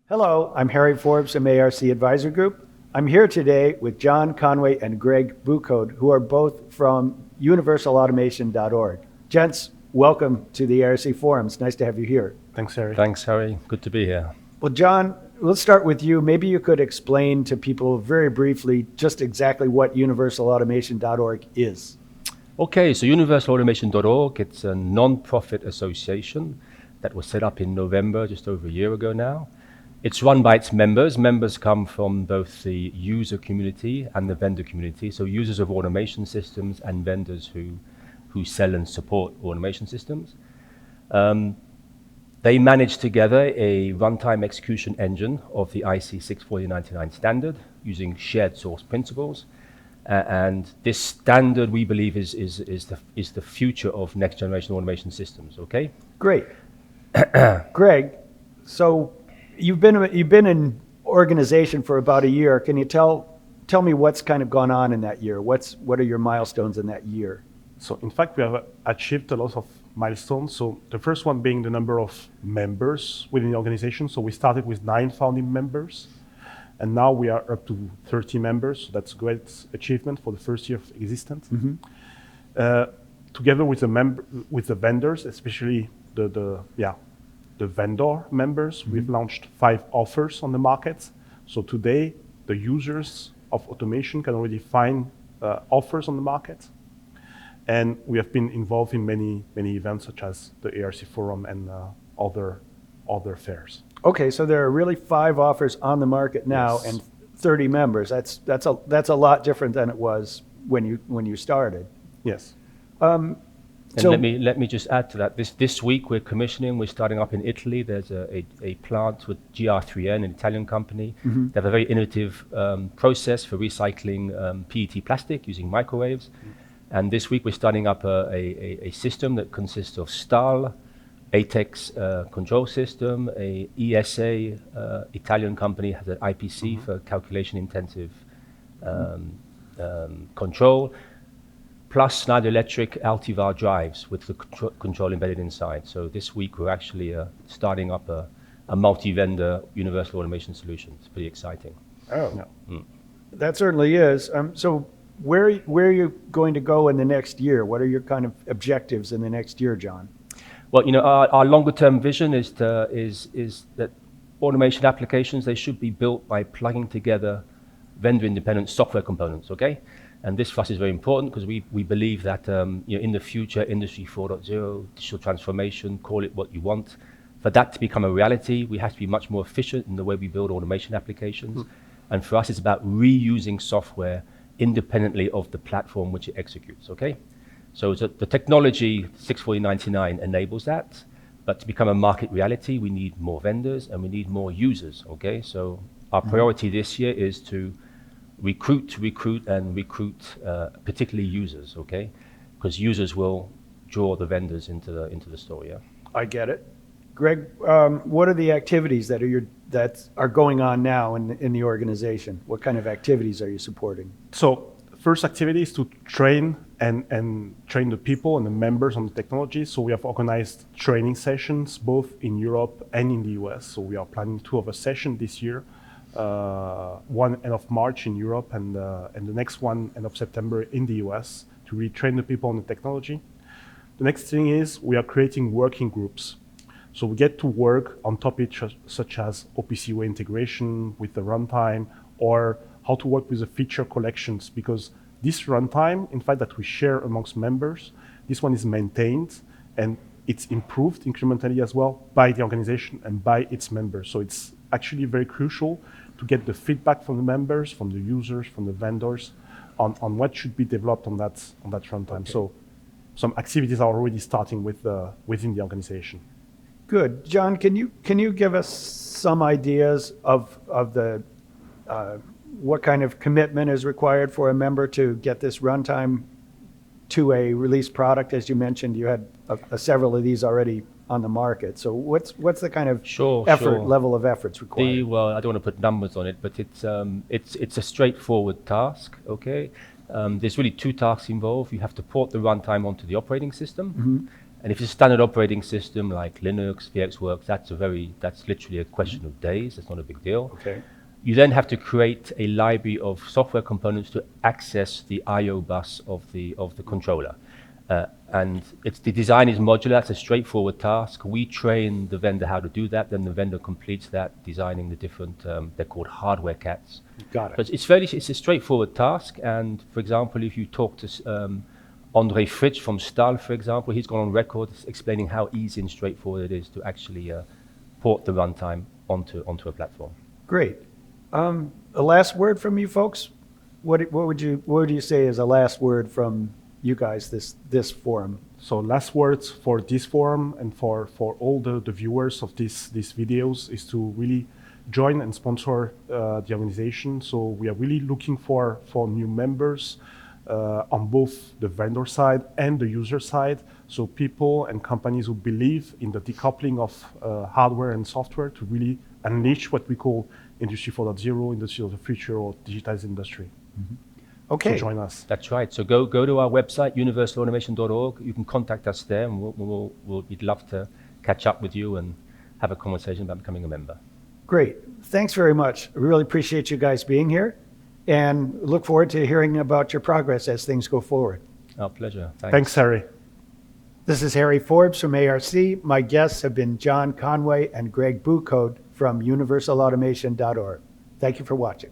Hello, I'm Harry Forbes from ARC Advisor Group. I'm here today with John Conway and Greg Boucaud, who are both from universalautomation.org. Gents, welcome to the ARC Forums. Nice to have you here. Thanks, Harry. Thanks, Harry. Good to be here. Well, John, let's start with you. Maybe you could explain to people very briefly just exactly what universalautomation.org is. Okay, so universalautomation.org, it's a non-profit association that was set up in November, just over a year ago now. It's run by its members. Members come from both the user community and the vendor community, so users of automation systems and vendors who sell and support automation systems. They manage together a runtime execution engine of the IC 64099 standard using shared source principles. And this standard, we believe, is the future of next generation automation systems, okay? Great. Greg, so you've been in organization for about a year. Can you tell me what's kind of gone on in that year? What are your milestones in that year? So in fact, we have achieved a lot of milestones. So the first one being the number of members within the organization. So we started with 9 founding members, and now we are up to 30 members. So that's a great achievement for the first year of existence. Mm-hmm. Together with the vendors, especially the vendor members, mm-hmm. We've launched 5 offers on the market. So today, the users of automation can already find offers on the market. And we have been involved in many events, such as the ARC Forum and other fairs. Okay, so there are really 5 offers on the market now, yes. And 30 members. That's a lot different than it was when you started. Yes. So let me just add to that. This week we're starting up in Italy. There's a plant with GR3N, an Italian company. Mm-hmm. They have a very innovative process for recycling PET plastic using microwaves. Mm-hmm. And this week we're starting up a system that consists of STAL, ATEX control system, a ESA Italian company has an IPC mm-hmm. for calculation intensive control, plus Schneider Electric Altivar drives with the control embedded inside. So this week we're actually starting up a multi-vendor universal automation solution. It's pretty exciting. Oh, no. That certainly is. So where are you going to go in the next year? What are your kind of objectives in the next year, John? Well, our longer term vision is that automation applications, they should be built by plugging together vendor independent software components, okay? And this for us is very important because we believe that in the future, Industry 4.0, digital transformation, call it what you want, for that to become a reality, we have to be much more efficient in the way we build automation applications. Mm. And for us, it's about reusing software independently of the platform which it executes, okay? So the technology 64099 enables that, but to become a market reality, we need more vendors and we need more users, okay? So our priority this year is to recruit, particularly users, okay? Because users will draw the vendors into the store, yeah? I get it. Greg, what are the activities that are going on now in the organization? What kind of activities are you supporting? So first activity is to train and train the people and the members on the technology. So we have organized training sessions both in Europe and in the US. So we are planning 2 of a session this year. One end of March in Europe and the next one end of September in the US to retrain the people on the technology. The next thing is we are creating working groups. So we get to work on topics such as OPC-UA integration with the runtime or how to work with the feature collections, because this runtime, in fact, that we share amongst members, this one is maintained and it's improved incrementally as well by the organization and by its members. So it's actually very crucial to get the feedback from the members, from the users, from the vendors on what should be developed on that runtime. Okay. So some activities are already starting within the organization. Good. John, can you give us some ideas of the what kind of commitment is required for a member to get this runtime to a released product? As you mentioned, you had several of these already on the market. So what's the kind of level of efforts required? Well, I don't want to put numbers on it, but it's a straightforward task, okay? There's really two tasks involved. You have to port the runtime onto the operating system. And if it's a standard operating system like Linux, VxWorks, that's literally a question of days. That's not a big deal. Okay. You then have to create a library of software components to access the I/O bus of the controller. And the design is modular. It's a straightforward task. We train the vendor how to do that. Then the vendor completes that, designing the different. They're called hardware cats. Got it. But it's a straightforward task. And for example, if you talk to Andre Fritsch from Stahl, for example, he's gone on record explaining how easy and straightforward it is to actually port the runtime onto a platform. Great. A last word from you folks? What would you say is a last word from you guys this forum? So last words for this forum and for all the viewers of these videos is to really join and sponsor the organization. So we are really looking for new members on both the vendor side and the user side. So people and companies who believe in the decoupling of hardware and software to really unleash what we call Industry 4.0, Industry of the Future, or digitized industry. Okay. So join us. That's right. So go to our website, universalautomation.org. You can contact us there, and we'd love to catch up with you and have a conversation about becoming a member. Great. Thanks very much. I really appreciate you guys being here, and look forward to hearing about your progress as things go forward. Our pleasure. Thanks, Harry. This is Harry Forbes from ARC. My guests have been John Conway and Greg Boucaud from universalautomation.org. Thank you for watching.